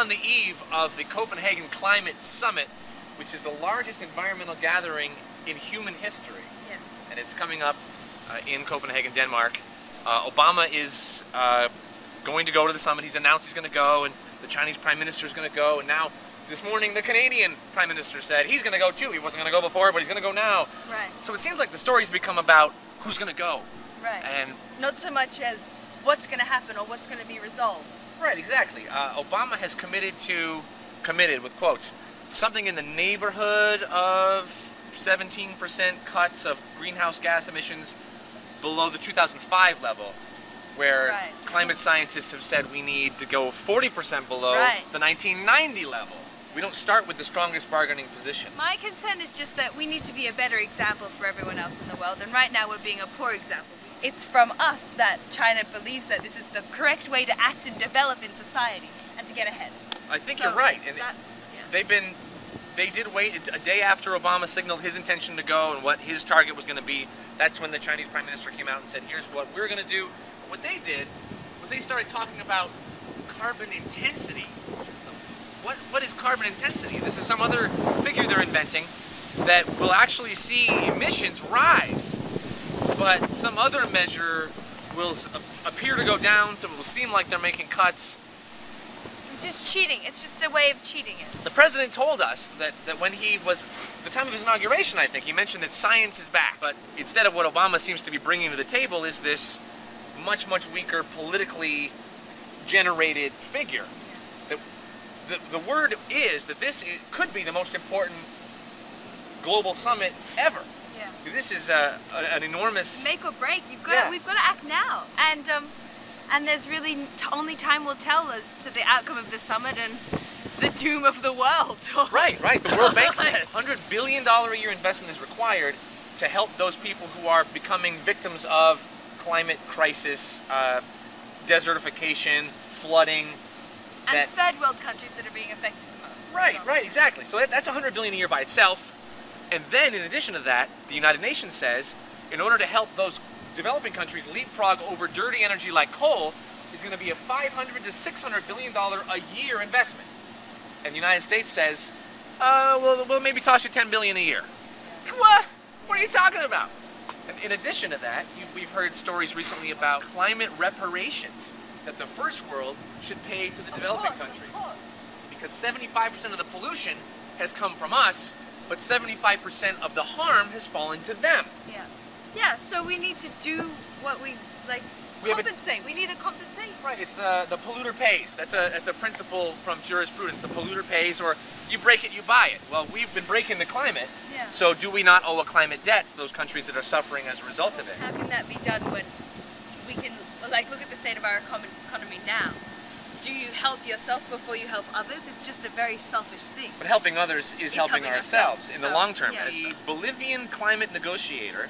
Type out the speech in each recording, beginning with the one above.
on the eve of the Copenhagen Climate Summit, which is the largest environmental gathering in human history. Yes. And it's coming up in Copenhagen, Denmark. Obama is going to go to the summit. He's announced he's going to go, and the Chinese Prime Minister is going to go. And now, this morning, the Canadian Prime Minister said he's going to go too. He wasn't going to go before, but he's going to go now. Right. So it seems like the story's become about who's going to go. Right. And not so much as what's going to happen or what's going to be resolved. right, exactly. Obama has committed with quotes, something in the neighborhood of 17% cuts of greenhouse gas emissions below the 2005 level, where Right. climate scientists have said we need to go 40% below Right. the 1990 level. We don't start with the strongest bargaining position. My concern is just that we need to be a better example for everyone else in the world, and right now we're being a poor example. It's from us that China believes that this is the correct way to act and develop in society and to get ahead. I think So you're right. And that's, yeah. they did wait a day after Obama signaled his intention to go and what his target was going to be. That's when the Chinese Prime Minister came out and said, here's what we're going to do. What they did was they started talking about carbon intensity. What is carbon intensity? This is some other figure they're inventing that will actually see emissions rise, but some other measure will appear to go down, so it will seem like they're making cuts. It's just cheating. It's just a way of cheating it. The president told us that when he was, the time of his inauguration, I think, he mentioned that science is back. But instead of what Obama seems to be bringing to the table is this much, much weaker, politically generated figure. The word is that this could be the most important global summit ever. Yeah. This is an enormous... Make or break. We've got to act now. And there's really only time will tell as to the outcome of the summit and the doom of the world. Right. The World Bank says $100 billion a year investment is required to help those people who are becoming victims of climate crisis, desertification, flooding. And third world countries that are being affected the most. Right, exactly. So that's $100 billion a year by itself. And then, in addition to that, the United Nations says, in order to help those developing countries leapfrog over dirty energy like coal, is going to be a $500 to $600 billion a year investment. And the United States says, we'll maybe toss you $10 billion a year. What? What are you talking about? And in addition to that, we've heard stories recently about climate reparations that the first world should pay to the developing countries. Because 75% of the pollution has come from us, but 75% of the harm has fallen to them. Yeah, so we need to do what we compensate. We need to compensate. Right, it's the polluter pays. That's a principle from jurisprudence. The polluter pays, or you break it, you buy it. Well, we've been breaking the climate, so do we not owe a climate debt to those countries that are suffering as a result of it? How can that be done when we can, look at the state of our economy now? Do you help yourself before you help others? It's just a very selfish thing. But helping others is helping ourselves in the long term. Yeah. The Bolivian climate negotiator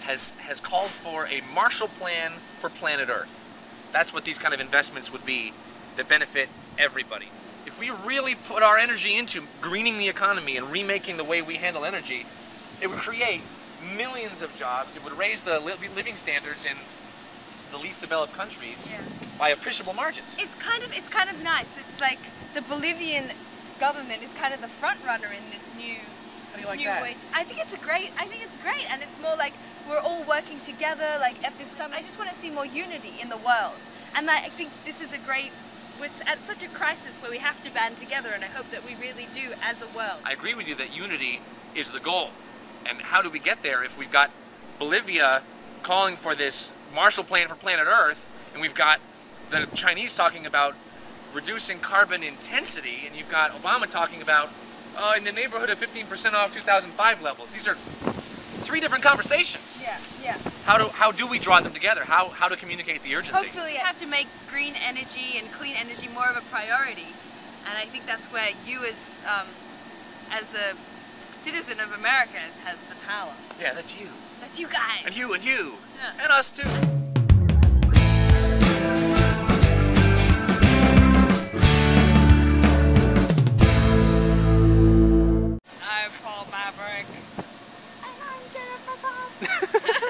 has called for a Marshall Plan for planet Earth. That's what these kind of investments would be that benefit everybody. If we really put our energy into greening the economy and remaking the way we handle energy, it would create millions of jobs. It would raise the living standards in the least developed countries by appreciable margins. It's kind of nice. It's like the Bolivian government is kind of the front runner in this new way. I think it's great, and it's more like we're all working together, at this summit. I just want to see more unity in the world, and I think this is we're at such a crisis where we have to band together, and I hope that we really do as a world. I agree with you that unity is the goal, and how do we get there if we've got Bolivia calling for this Marshall Plan for planet Earth, and we've got the Chinese talking about reducing carbon intensity, and you've got Obama talking about in the neighborhood of 15% off 2005 levels. These are three different conversations. Yeah. How do we draw them together? How to communicate the urgency? Hopefully, we have to make green energy and clean energy more of a priority, and I think that's where you, as a citizen of America, has the power. Yeah, that's you. That's you guys. And you. Yeah. And us too.